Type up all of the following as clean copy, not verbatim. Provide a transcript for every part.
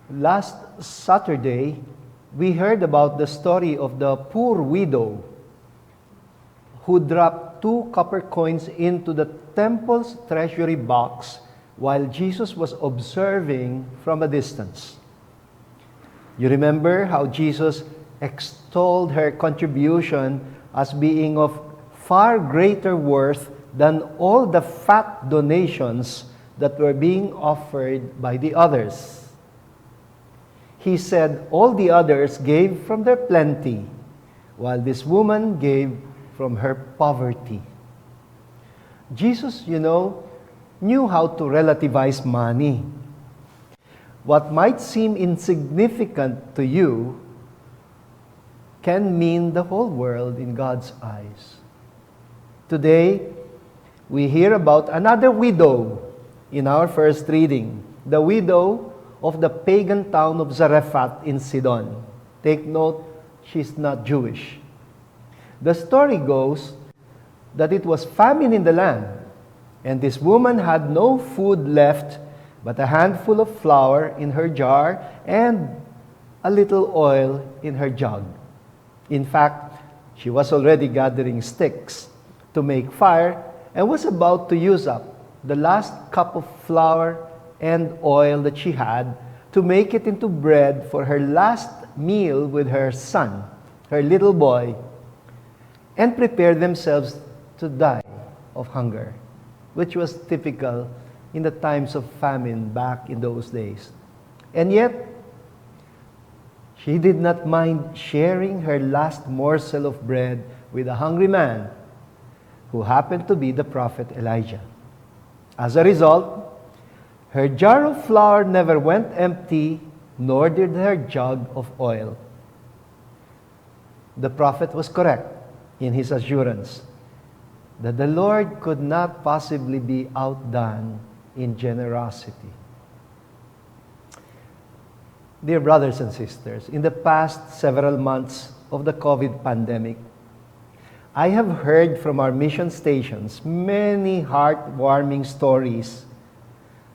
Last Saturday, we heard about the story of the poor widow who dropped 2 copper coins into the temple's treasury box while Jesus was observing from a distance. You remember how Jesus extolled her contribution as being of far greater worth than all the fat donations that were being offered by the others. He said all the others gave from their plenty, while this woman gave from her poverty. Jesus, knew how to relativize money. What might seem insignificant to you can mean the whole world in God's eyes. Today, we hear about another widow in our first reading, the widow of the pagan town of Zarephath in Sidon. Take note, she's not Jewish. The story goes that it was famine in the land, and this woman had no food left but a handful of flour in her jar and a little oil in her jug. In fact, she was already gathering sticks to make fire and was about to use up the last cup of flour and oil that she had to make it into bread for her last meal with her son, her little boy, and prepare themselves to die of hunger, which was typical in the times of famine back in those days. And yet, she did not mind sharing her last morsel of bread with a hungry man who happened to be the prophet Elijah. As a result, her jar of flour never went empty, nor did her jug of oil. The prophet was correct in his assurance that the Lord could not possibly be outdone in generosity. Dear brothers and sisters, in the past several months of the COVID pandemic, I have heard from our mission stations many heartwarming stories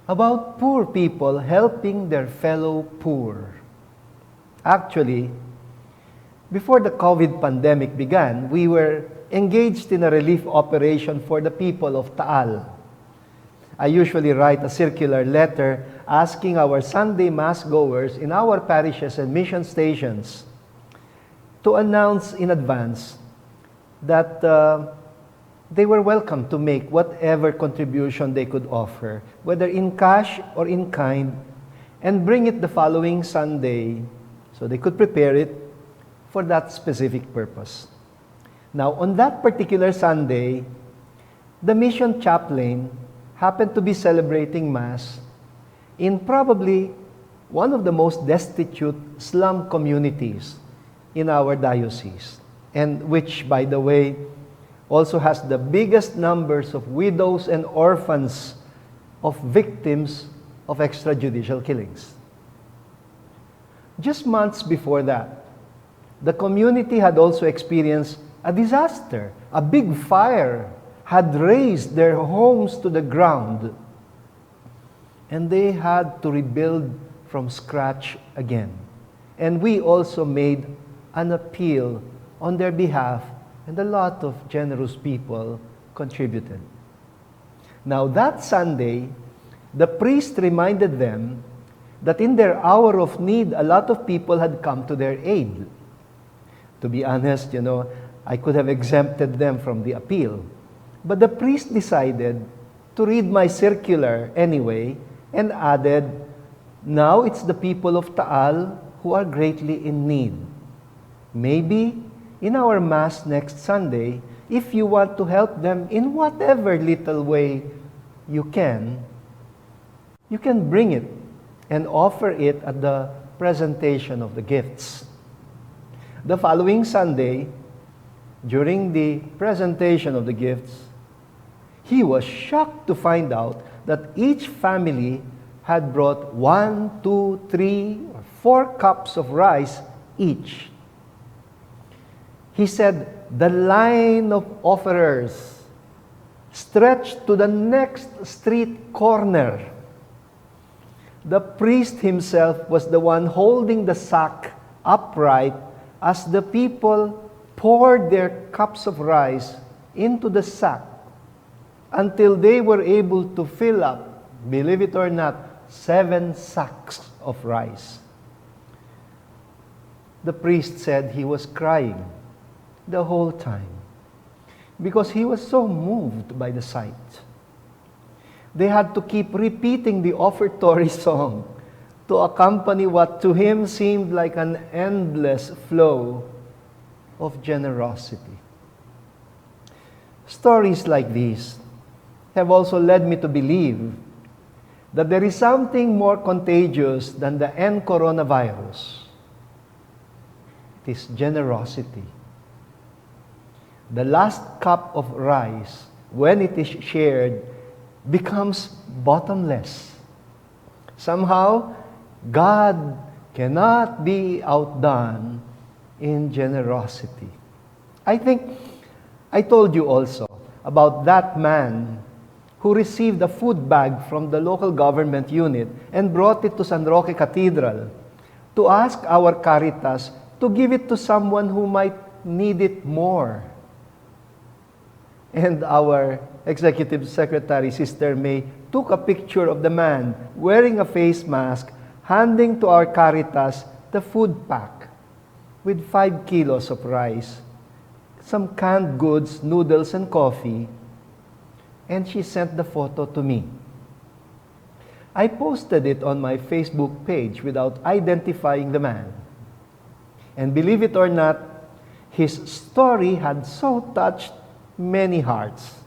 about poor people helping their fellow poor. Actually, before the COVID pandemic began, we were engaged in a relief operation for the people of Taal. I usually write a circular letter asking our Sunday Mass goers in our parishes and mission stations to announce in advance that they were welcome to make whatever contribution they could offer, whether in cash or in kind, and bring it the following Sunday so they could prepare it for that specific purpose. Now, on that particular Sunday, the mission chaplain happened to be celebrating Mass in probably one of the most destitute slum communities in our diocese, and which, by the way, also has the biggest numbers of widows and orphans of victims of extrajudicial killings. Just months before that, the community had also experienced a disaster. A big fire had razed their homes to the ground, and they had to rebuild from scratch again. And we also made an appeal on their behalf, and a lot of generous people contributed. Now that Sunday, the priest reminded them that in their hour of need, a lot of people had come to their aid. To be honest, I could have exempted them from the appeal. But the priest decided to read my circular anyway and added, now it's the people of Taal who are greatly in need. Maybe in our Mass next Sunday, if you want to help them in whatever little way you can bring it and offer it at the presentation of the gifts. The following Sunday, during the presentation of the gifts, he was shocked to find out that each family had brought 1, 2, 3, or 4 cups of rice each. He said, the line of offerers stretched to the next street corner. The priest himself was the one holding the sack upright as the people poured their cups of rice into the sack until they were able to fill up, believe it or not, 7 sacks of rice. The priest said he was crying the whole time because he was so moved by the sight. They had to keep repeating the offertory song to accompany what to him seemed like an endless flow of generosity. Stories like these have also led me to believe that there is something more contagious than the coronavirus. It is generosity. The last cup of rice, when it is shared, becomes bottomless. Somehow, God cannot be outdone in generosity. I think I told you also about that man who received a food bag from the local government unit and brought it to San Roque Cathedral to ask our Caritas to give it to someone who might need it more. And our Executive Secretary, Sister May, took a picture of the man wearing a face mask, handing to our Caritas the food pack with 5 kilos of rice, some canned goods, noodles, and coffee, and she sent the photo to me. I posted it on my Facebook page without identifying the man. And believe it or not, his story had so touched many hearts.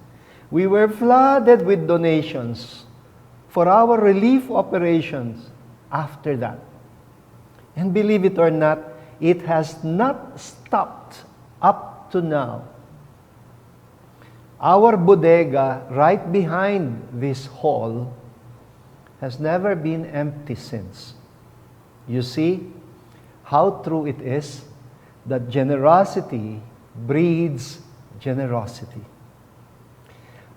We were flooded with donations for our relief operations after that. And believe it or not, it has not stopped up to now. Our bodega right behind this hall has never been empty since. You see how true it is that generosity breeds generosity.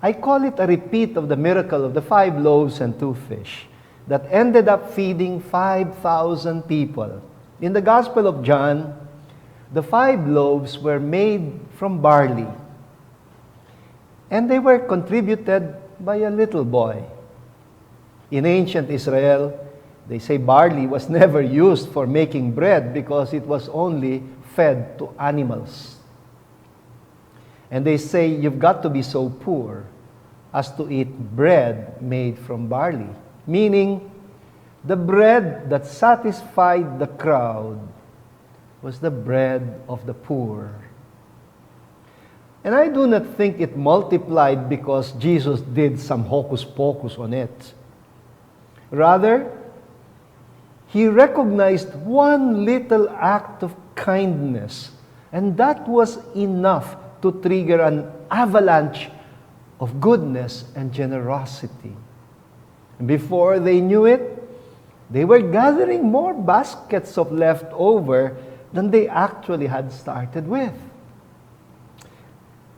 I call it a repeat of the miracle of the 5 loaves and 2 fish that ended up feeding 5,000 people. In the Gospel of John, the 5 loaves were made from barley, and they were contributed by a little boy. In ancient Israel, they say barley was never used for making bread because it was only fed to animals. And they say you've got to be so poor as to eat bread made from barley, meaning the bread that satisfied the crowd was the bread of the poor. And I do not think it multiplied because Jesus did some hocus pocus on it. Rather, he recognized one little act of kindness, and that was enough to trigger an avalanche of goodness and generosity. And before they knew it, they were gathering more baskets of leftover than they actually had started with.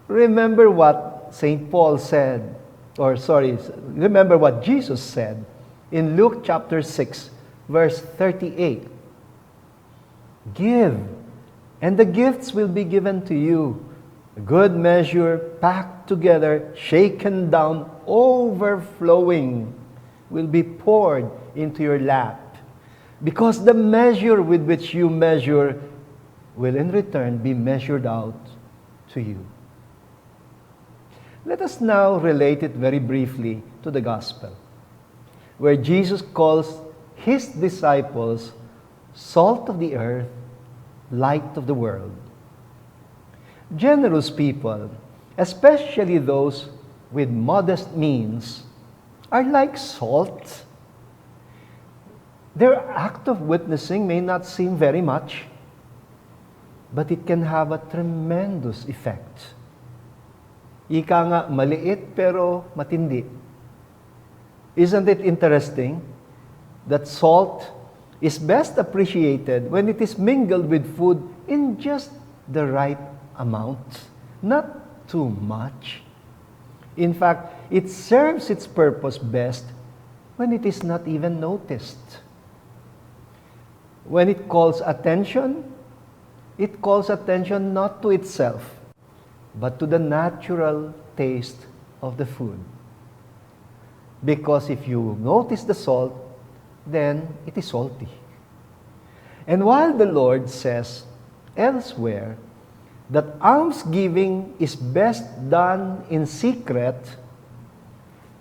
Remember what St. Paul said, remember what Jesus said in Luke chapter 6, verse 38. Give, and the gifts will be given to you. A good measure, packed together, shaken down, overflowing, will be poured into your lap. Because the measure with which you measure will in return be measured out to you. Let us now relate it very briefly to the gospel, where Jesus calls his disciples salt of the earth, light of the world. Generous people, especially those with modest means, are like salt. Their act of witnessing may not seem very much, but it can have a tremendous effect. Ika nga, maliit pero matindi. Isn't it interesting that salt is best appreciated when it is mingled with food in just the right amount, not too much. In fact, it serves its purpose best when it is not even noticed. When it calls attention not to itself, but to the natural taste of the food. Because if you notice the salt, then it is salty. And while the Lord says elsewhere that almsgiving is best done in secret,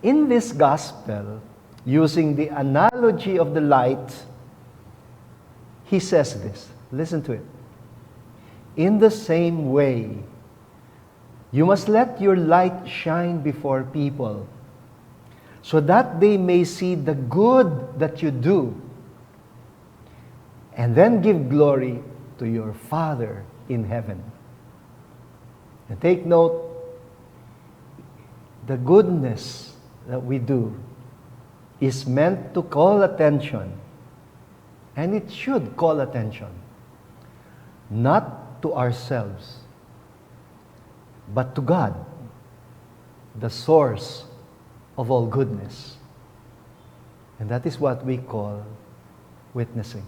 in this gospel, using the analogy of the light, he says this. Listen to it. In the same way, you must let your light shine before people, so that they may see the good that you do, and then give glory to your Father in heaven. And take note, the goodness that we do is meant to call attention, and it should call attention, not to ourselves, but to God, the source of all goodness. And that is what we call witnessing.